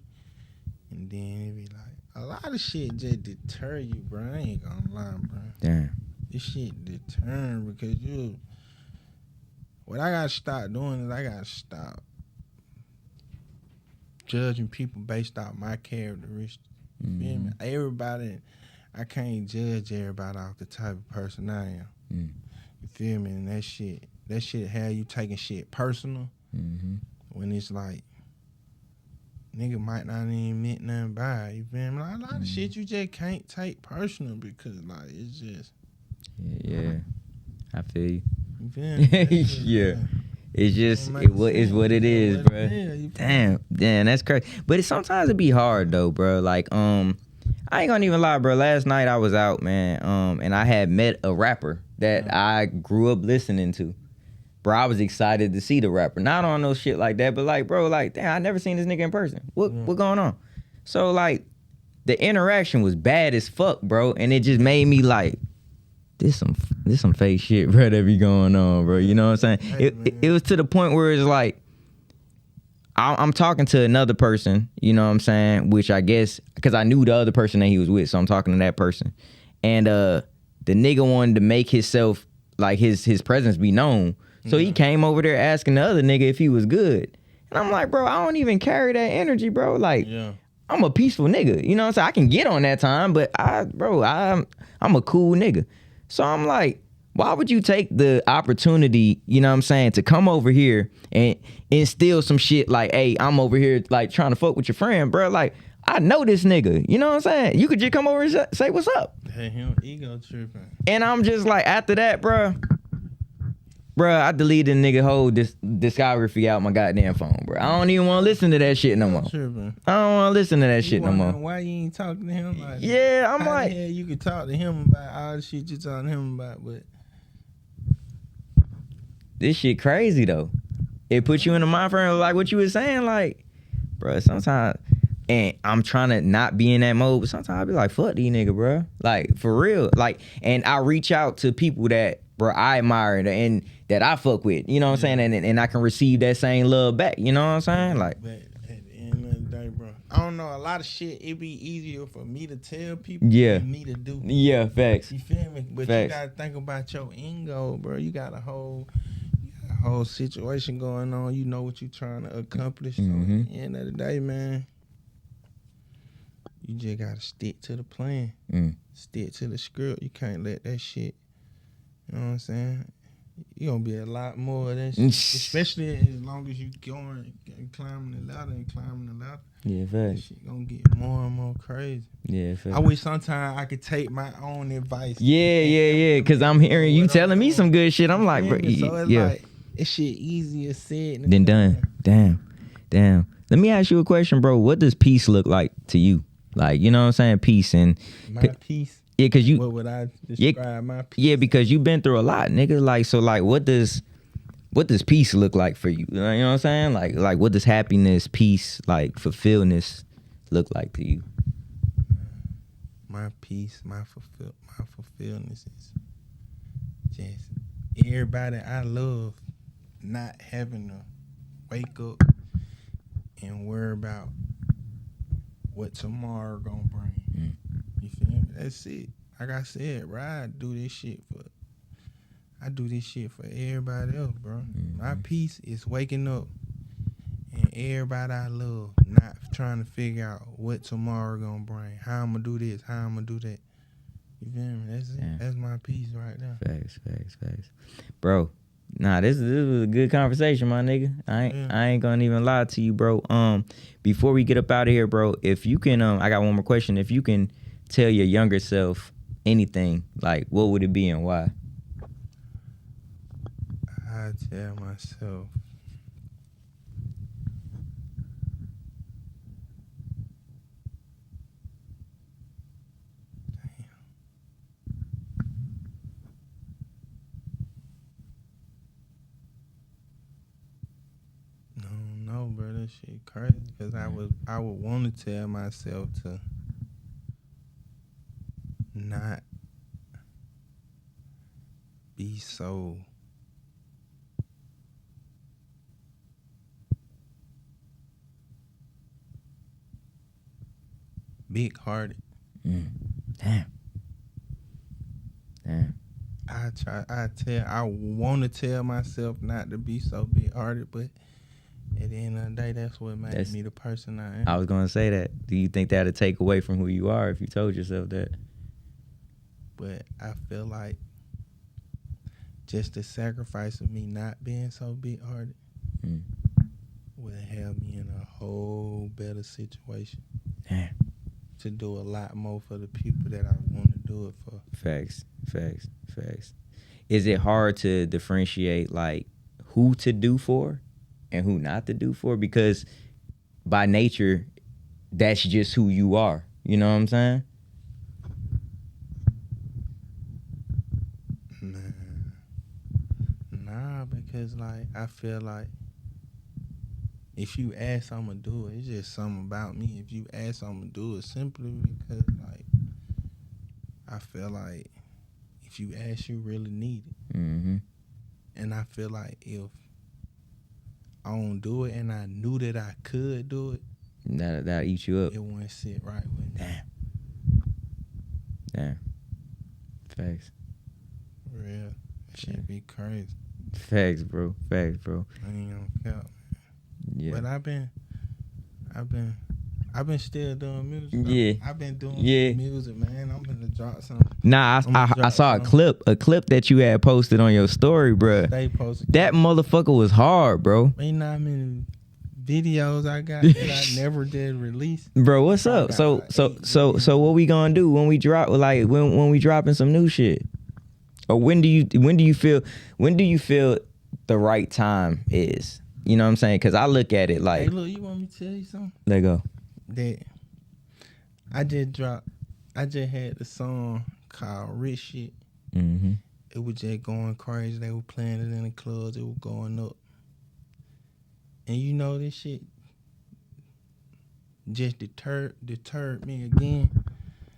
And then it be like, a lot of shit just deter you, bro. I ain't gonna lie, bro. Damn. This shit deter because what I gotta stop doing is I gotta stop judging people based off my characteristics. You feel me? Everybody, I can't judge everybody off the type of person I am. You feel me? And that shit have you taking shit personal when it's like, nigga might not even meant nothing by it. You feel me? Like, a lot of shit you just can't take personal because like it's just. Yeah. I feel you. You feel me? Yeah. It's just it's what it is, bro. Damn, that's crazy. But sometimes it be hard though, bro. Like I ain't gonna even lie, bro. Last night I was out, man, and I had met a rapper that I grew up listening to. Bro, I was excited to see the rapper. Not on no shit like that, but like, bro, like, damn, I never seen this nigga in person. What going on? So like, the interaction was bad as fuck, bro, and it just made me like, this some fake shit, bro, that be going on, bro. You know what I'm saying? It was to the point where it's like, I'm talking to another person, you know what I'm saying? Which I guess, because I knew the other person that he was with, so I'm talking to that person. And the nigga wanted to make himself, like his presence be known. So he came over there asking the other nigga if he was good. And I'm like, bro, I don't even carry that energy, bro. Like, I'm a peaceful nigga. You know what I'm saying? I can get on that time, but I'm a cool nigga. So I'm like, why would you take the opportunity, you know what I'm saying, to come over here and instill some shit like, hey, I'm over here like trying to fuck with your friend, bro. Like, I know this nigga. You know what I'm saying? You could just come over and say what's up. Hey, him ego tripping. And I'm just like, after that, bro, I deleted the nigga whole discography out my goddamn phone, bro. I don't even want to listen to that shit no more. I don't want to listen to that shit no more. Why you ain't talking to him? Like, yeah, I'm like, yeah, you could talk to him about all the shit you talking to him about, but this shit crazy though. It puts you in the mind frame like what you was saying, like, bro. Sometimes, and I'm trying to not be in that mode, but sometimes I be like, fuck these nigga, bro. Like for real, like, and I reach out to people that, bro, I admire and that I fuck with, you know what I'm saying? And I can receive that same love back, you know what I'm saying? Like, but at the end of the day, bro, I don't know, a lot of shit, it be easier for me to tell people than me to do. Yeah, facts. You feel me? But you gotta think about your end goal, bro. You got a whole situation going on. You know what you trying to accomplish. So at the end of the day, man, you just gotta stick to the plan. Stick to the script. You can't let that shit, you know what I'm saying? You gonna be a lot more of that shit. Especially as long as you going and climbing the ladder. Yeah, facts. That shit gonna get more and more crazy. Yeah, facts. I wish sometimes I could take my own advice. Yeah. Cause I'm hearing you telling me some good shit. I'm like, bro, so it's like, it's shit easier said than done. Damn. Let me ask you a question, bro. What does peace look like to you? Like, you know what I'm saying? Peace and my peace. Yeah, cause you. What would I describe my peace? Yeah, because you've been through a lot, nigga. Like, so, like, what does peace look like for you? You know what I'm saying? Like, what does happiness, peace, like, fulfillness look like to you? My peace, my fulfillness is just everybody I love not having to wake up and worry about what tomorrow gonna bring. You feel me? That's it. Like I said, bro, I do this shit for I do this shit for everybody else, bro. My peace is waking up and everybody I love, not trying to figure out what tomorrow gonna bring, how I'm gonna do this, how I'm gonna do that. You feel me? That's it. That's my peace right there. Facts. Bro, nah, this was a good conversation, my nigga. I ain't gonna even lie to you, bro. Before we get up out of here, bro, if you can, I got one more question. If you can tell your younger self anything, like, what would it be and why? I tell myself, no, bro, that shit crazy. Cause I would want to tell myself to not be so big-hearted. Damn. I want to tell myself not to be so big-hearted, but at the end of the day, that's what made me the person I am. I was gonna say that. Do you think that'd take away from who you are if you told yourself that? But I feel like just the sacrifice of me not being so big-hearted would have me in a whole better situation. Damn. To do a lot more for the people that I want to do it for. Facts. Is it hard to differentiate, like, who to do for and who not to do for? Because by nature, that's just who you are. You know what I'm saying? Nah, because, like, I feel like if you ask, I'm going to do it. It's just something about me. If you ask, I'm going to do it simply because, like, I feel like if you ask, you really need it. And I feel like if I don't do it and I knew that I could do it, that'll eat you up. It wouldn't sit right with me. Damn. Facts. For real. That shit be crazy. Facts, bro. I ain't gonna count. Yeah. But I've been still doing music. Yeah. I've been doing music, man. I'm gonna drop something. Nah, I saw a clip that you had posted on your story, bro. Stay posted. That motherfucker was hard, bro. Ain't not many videos I got that I never did release. Bro, what's up? So what we gonna do when we drop, like, when we dropping some new shit? Or when do you feel the right time is? You know what I'm saying? Because I look at it like, hey, look, you want me to tell you something? Let go. That I just had the song called Rich Shit. It was just going crazy. They were playing it in the clubs. It was going up. And you know, this shit just deterred me again.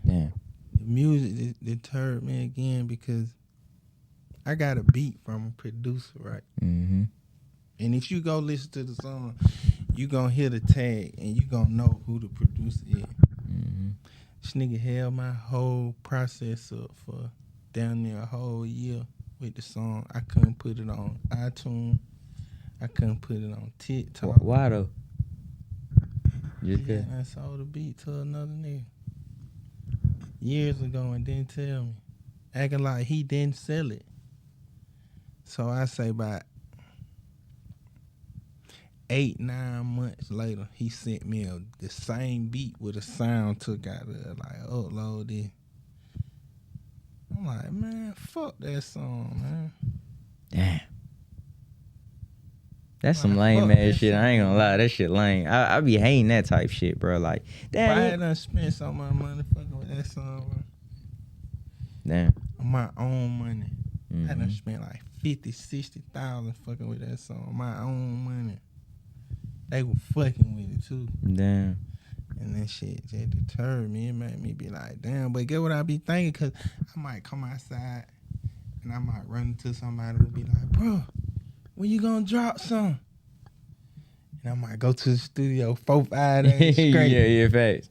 Damn. The music deterred me again because I got a beat from a producer, right? And if you go listen to the song, you gonna hear the tag and you gonna know who the producer is. This nigga held my whole process up for down near a whole year with the song. I couldn't put it on iTunes. I couldn't put it on TikTok. Why though? I sold the beat to another nigga years ago and didn't tell me. Acting like he didn't sell it. So I say about 8-9 months later, he sent me the same beat with a sound took out of it, like, upload this. I'm like, man, fuck that song, man. Damn. That's some lame ass shit. I ain't gonna lie, that shit lame. I be hating that type shit, bro. Like, damn. I done spent so much money fucking with that song, bro. Damn. My own money. I done spent like 50,000-60,000 fucking with that song. My own money. They were fucking with it too. Damn. And that shit just deterred me. It made me be like, damn. But get what I be thinking? Because I might come outside and I might run into somebody who be like, bro, when you gonna drop some? And I might go to the studio 4-5 days straight. Yeah, facts.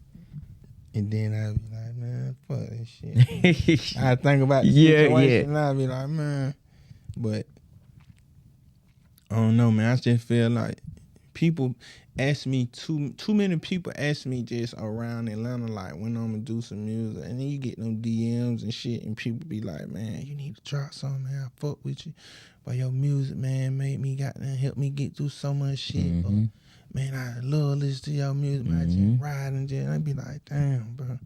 And then I be like, man, fuck that shit. I think about the situation and I be like, man, But I don't know, man. I just feel like people ask me too many people ask me just around Atlanta, like when I'm gonna do some music, and then you get them DMs and shit, and people be like, man, you need to drop something, man. I fuck with you, but your music, man, made me help me get through so much shit. Mm-hmm. Man, I love listening to your music. Man, I just ride and just, I be like, damn, bro.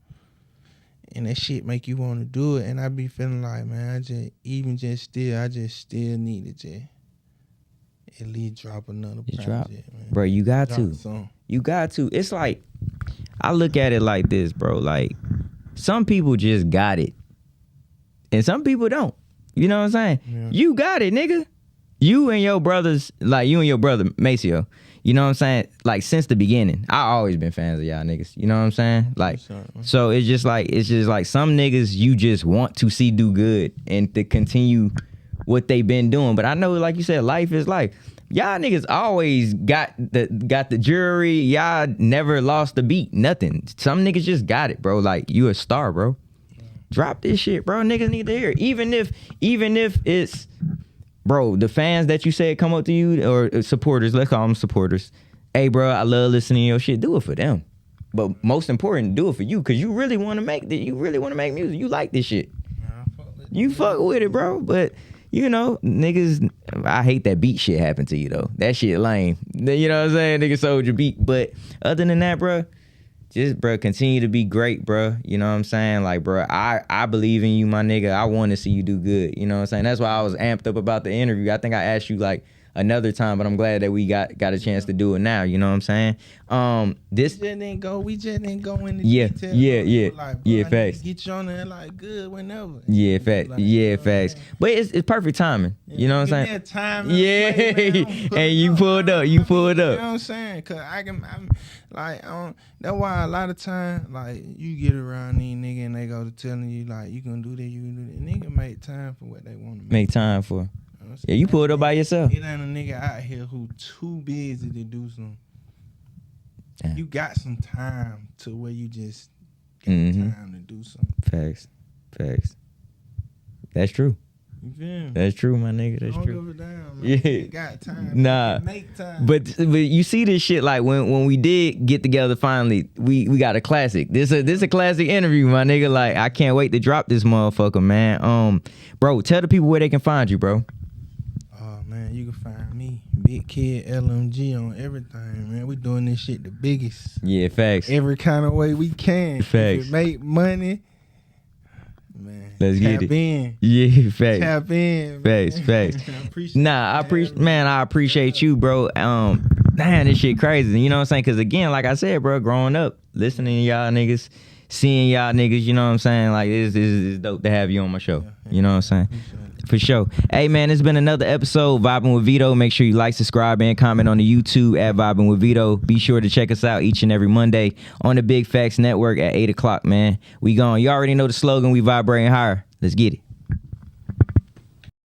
And that shit make you want to do it, and I be feeling like, man, I just still need to just at least drop another project, man. Bro, you got Drop to. some. You got to. It's like, I look at it like this, bro. Like, some people just got it. And some people don't. You know what I'm saying? Yeah. You got it, nigga. You and your brothers, like you and your brother, Maceo. You know what I'm saying? Like, since the beginning. I always been fans of y'all niggas. You know what I'm saying? Like, so it's just like some niggas you just want to see do good and to continue what they been doing. But I know, like you said, life is life. Y'all niggas always got the jury. Y'all never lost the beat. Nothing. Some niggas just got it, bro. Like, you a star, bro. Drop this shit, bro. Niggas need to hear it. Even if it's, bro, the fans that you said come up to you, or supporters, let's call them supporters. Hey, bro, I love listening to your shit. Do it for them. But most important, do it for you, because you really want to make music. You like this shit. You fuck with it, bro. But, you know, niggas, I hate that beat shit happened to you, though. That shit lame. You know what I'm saying? Nigga sold your beat. But other than that, bro, just, bro, continue to be great, bro. You know what I'm saying? Like, bro, I believe in you, my nigga. I want to see you do good. You know what I'm saying? That's why I was amped up about the interview. I think I asked you, like, another time, but I'm glad that we got a chance to do it now. You know what I'm saying? We just didn't go into detail. Yeah, facts. Get you on there like good whenever. Yeah, facts. Like, yeah, facts. But it's perfect timing. You know what I'm saying? Time yeah, and you pulled up. You pulled up. You know what I'm saying? Cause I'm like, that's why a lot of time, like, you get around these niggas and they go to telling you, like, you gonna do this, you gonna do that. Nigga make time for what they want to make time for. Yeah, you pulled up by yourself. It ain't a nigga out here who too busy to do something. Yeah. You got some time to where you just got time to do something. Facts. That's true. You feel me? That's true, my nigga. That's true. Don't give a damn, man. Yeah. You got time. Nah. Make time. But you see this shit, like when we did get together finally, we got a classic. This a classic interview, my nigga. Like, I can't wait to drop this motherfucker, man. Bro, tell the people where they can find you, bro. Man, you can find me, Big Kid LMG, on everything, man. We doing this shit the biggest. Yeah, facts. Every kind of way we can. Facts. If it make money, man. Let's get it. Tap in. Yeah, facts. Tap in. Facts. I appreciate you, bro. Damn, this shit crazy. You know what I'm saying? Because again, like I said, bro, growing up, listening to y'all niggas, seeing y'all niggas, you know what I'm saying? Like, this is dope to have you on my show. You know what I'm saying? For sure. Hey, man, it's been another episode, Vibin Wit Veto. Make sure you like, subscribe, and comment on the YouTube at Vibin Wit Veto. Be sure to check us out each and every Monday on the Big Facts Network at 8 o'clock, man. We gone. You already know the slogan. We vibrating higher. Let's get it.